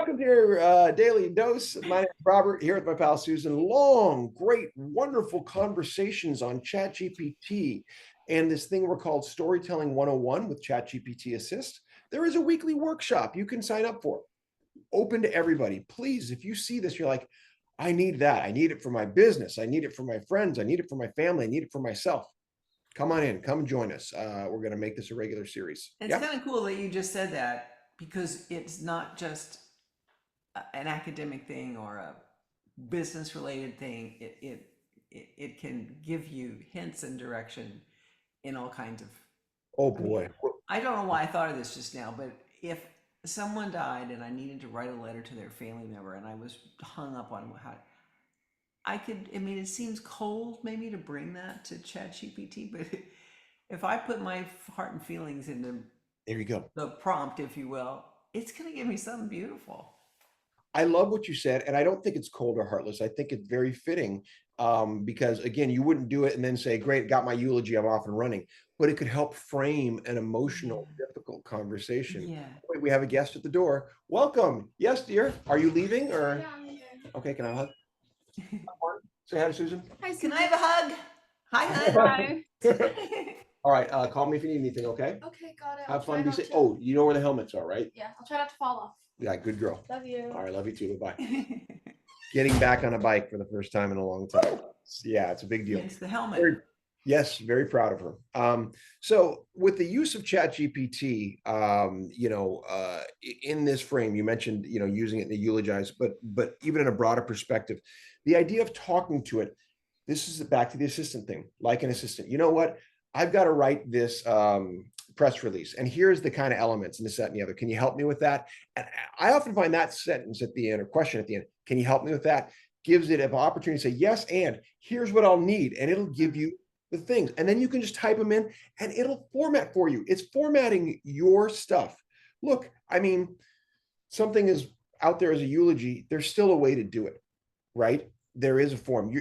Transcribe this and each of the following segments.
welcome to your daily dose. My name is Robert, here with my pal Susan. Long, great, wonderful conversations on ChatGPT and this thing we're called Storytelling 101 with ChatGPT Assist. There is a weekly workshop you can sign up for, open to everybody. Please, if you see this, you're like, I need that. I need it for my business. I need it for my friends. I need it for my family. I need it for myself. Come on in, come join us. We're going to make this a regular series. It's kind of cool that you just said that because it's not just an academic thing or a business related thing. It can give you hints and direction in all kinds of. Oh I mean, boy. I don't know why I thought of this just now, but if someone died and I needed to write a letter to their family member and I was hung up on how I could, I mean, it seems cold maybe to bring that to ChatGPT, but if I put my heart and feelings into There you go. the prompt, if you will, it's going to give me something beautiful. I love what you said, and I don't think it's cold or heartless. I think it's very fitting because, again, you wouldn't do it and then say, great, got my eulogy, I'm off and running. But it could help frame an Yeah. emotional, difficult conversation. Yeah. Wait, we have a guest at the door. Welcome. Yes, dear. Are you leaving or? Okay, can I hug? Say hi to Susan. Hi, Can I have a hug? Hi, Hi. All right, call me if you need anything, okay? Okay, got it. Have fun. Be safe. Oh, you know where the helmets are, right? Yeah, I'll try not to fall off. Yeah, good girl. Love you. All right, love you too. Bye-bye. Getting back on a bike for the first time in a long time. Yeah, it's a big deal. It's the helmet. Yes, very proud of her. So with the use of ChatGPT, in this frame, you mentioned, using it to eulogize, but even in a broader perspective, the idea of talking to it, this is back to the assistant thing, like an assistant. You know what? I've got to write this press release, and here's the kind of elements and this, that, and the other. Can you help me with that? And I often find that sentence at the end or question at the end, can you help me with that? Gives it an opportunity to say, yes, and here's what I'll need. And it'll give you the things. And then you can just type them in and it'll format for you. It's formatting your stuff. Look, I mean, something is out there as a eulogy, there's still a way to do it, right? There is a form.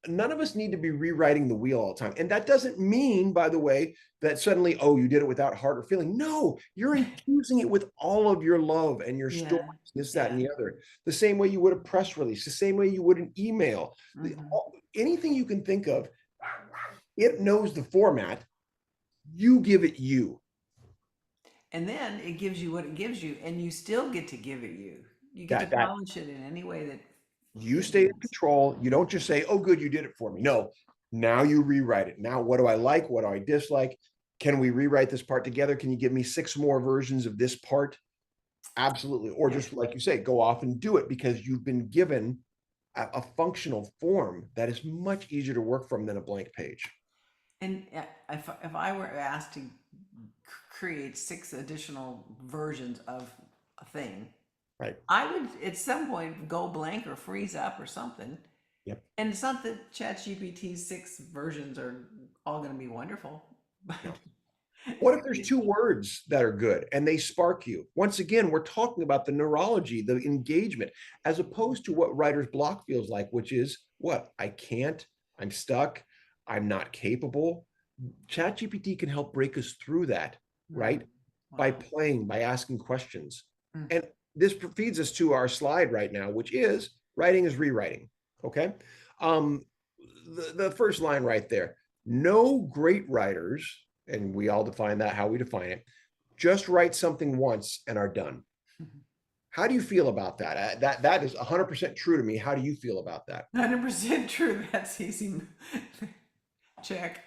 None of us need to be rewriting the wheel all the time. And that doesn't mean, by the way, that suddenly, oh, you did it without heart or feeling. No, you're infusing it with all of your love and your stories, this, that, and the other. The same way you would a press release, the same way you would an email. Anything you can think of, it knows the format. You give it you. And then it gives you what it gives you, and you still get to give it you. You get to polish it in any way that you stay in control. You don't just say, oh, good, you did it for me. No, now you rewrite it. Now, what do I like? What do I dislike? Can we rewrite this part together? Can you give me 6 more versions of this part? Absolutely. Or just like you say, go off and do it because you've been given a functional form that is much easier to work from than a blank page. And if I were asked to create 6 additional versions of a thing, right, I would at some point go blank or freeze up or something. Yep. And it's not that ChatGPT's 6 versions are all going to be wonderful. No. What if there's 2 words that are good and they spark you? Once again, we're talking about the neurology, the engagement, as opposed to what writer's block feels like, which is what? I can't, I'm stuck, I'm not capable. ChatGPT can help break us through that, right? Wow. By playing, by asking questions. And this feeds us to our slide right now, which is writing is rewriting, okay? The first line right there, no great writers, and we all define that, how we define it, just write something once and are done. How do you feel about that? That is 100% true to me. How do you feel about that? 100% true. That's easy. Check.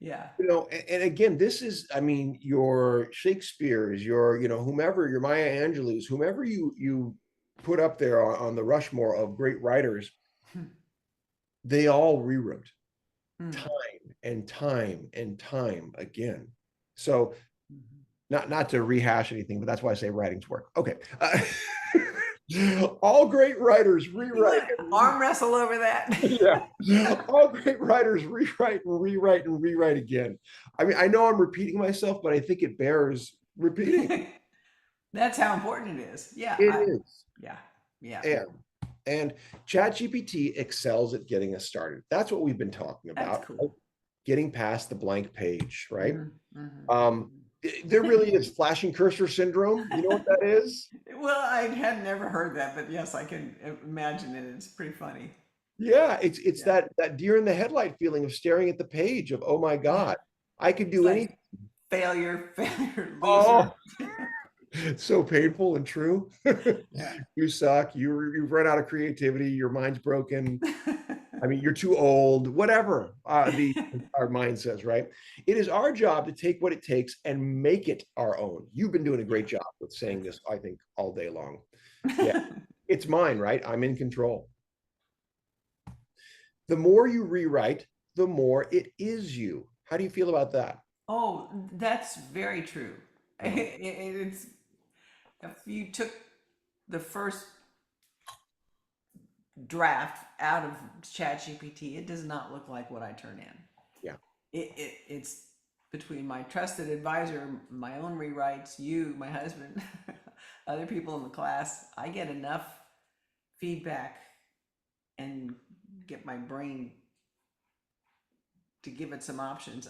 Yeah. And again, this is, I mean, your Shakespeare's, your, whomever, your Maya Angelou's, whomever you put up there on the Rushmore of great writers, they all rewrote time and time and time again. So not to rehash anything, but that's why I say writing's work. Okay. All great writers rewrite. Arm wrestle over that. Yeah. All great writers rewrite and rewrite and rewrite again. I mean, I know I'm repeating myself, but I think it bears repeating. That's how important it is. Yeah. It is. Yeah. Yeah. And ChatGPT excels at getting us started. That's what we've been talking about. That's cool. Getting past the blank page, right? There really is flashing cursor syndrome. You know what that is? Well, I had never heard that, but yes, I can imagine it. It's pretty funny. Yeah, it's Yeah. that deer in the headlight feeling of staring at the page of, oh my Yeah. God, I could It's do like anything. failure, failure, loser. Oh, so painful and true. Yeah. You suck. You've run out of creativity. Your mind's broken. I mean, you're too old, whatever the our mind says, right? It is our job to take what it takes and make it our own. You've been doing a great Yeah. job with saying Thanks. this, I think, all day long. Yeah, it's mine, right? I'm in control. The more you rewrite, the more it is you. How do you feel about that? Oh, that's very true. Uh-huh. It's if you took the first draft out of ChatGPT, it does not look like what I turn in. Yeah, It's between my trusted advisor, my own rewrites, you, my husband, other people in the class. I get enough feedback and get my brain to give it some options.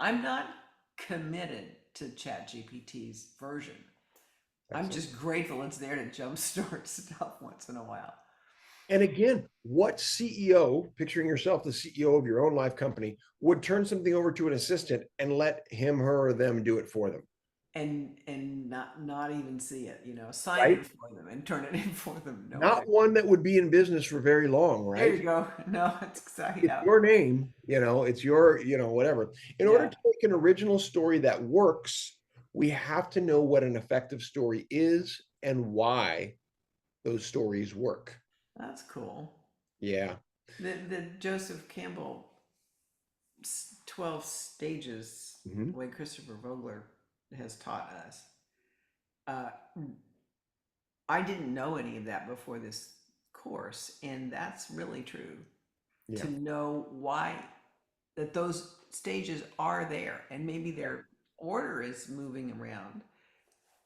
I'm not committed to ChatGPT's version. I'm excellent. just grateful it's there to jumpstart stuff once in a while. And again, what CEO, picturing yourself the CEO of your own life company, would turn something over to an assistant and let him, her, or them do it for them, And not even see it, sign right? in for them and turn it in for them. No way. Not one that would be in business for very long, There right? you go. No, it's exciting. It's Yeah. your name, it's your, whatever. In order Yeah. to make an original story that works, we have to know what an effective story is and why those stories work. That's cool. Yeah. The Joseph Campbell 12 stages, Mhm. the way Christopher Vogler has taught us. Uh, I didn't know any of that before this course, and that's really true. Yeah. To know why that those stages are there, and maybe Yeah. their order is moving around,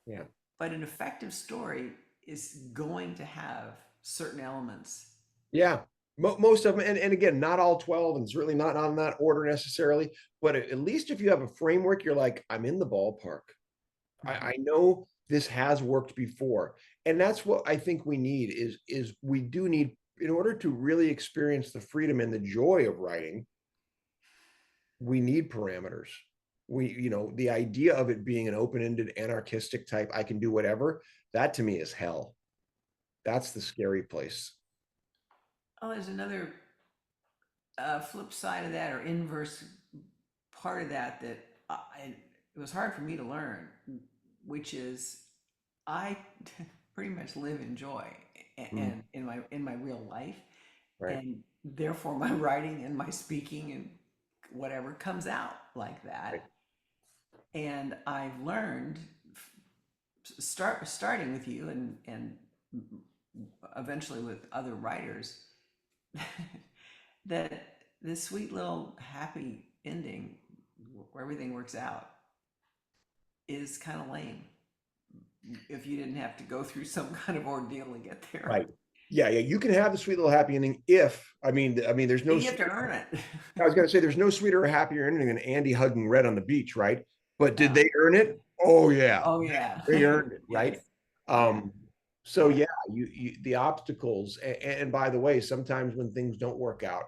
Yeah. but an effective story is going to have certain elements. Yeah. Most of them, and again, not all 12, and certainly not on that order necessarily, but at least if you have a framework, you're like, I'm in the ballpark. Mhm. I know this has worked before. And that's what I think we need is we do need, in order to really experience the freedom and the joy of writing, we need parameters. The idea of it being an open-ended anarchistic type, I can do whatever, that to me is hell. That's the scary place. Oh, there's another flip side of that, or inverse part of that, that it was hard for me to learn, which is I pretty much live in joy Mm, and in my real life, right. and therefore my writing and my speaking and whatever comes out like Right. that. And I've learned, starting with you and eventually with other writers, that this sweet little happy ending where everything works out is kind of lame if you didn't have to go through some kind of ordeal to get there. Right. Yeah, yeah. You can have the sweet little happy ending if, there's no You have to sweet, earn it. I was gonna say there's no sweeter or happier ending than Andy hugging Red on the beach, right? But did Oh, they earn it? Oh yeah, oh yeah. they earned it, Yes. right? Yeah. Um, so Yeah. yeah, you the obstacles, and by the way, sometimes when things don't work out,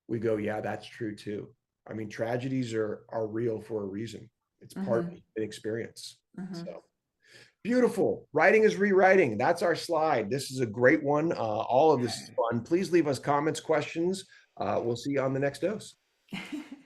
we go, yeah, that's true too. I mean, tragedies are real for a reason. It's part of Mm-hmm. the experience. Mm-hmm. So beautiful. Writing is rewriting. That's our slide. This is a great one. All of this is fun. Please leave us comments, questions. We'll see you on the next dose.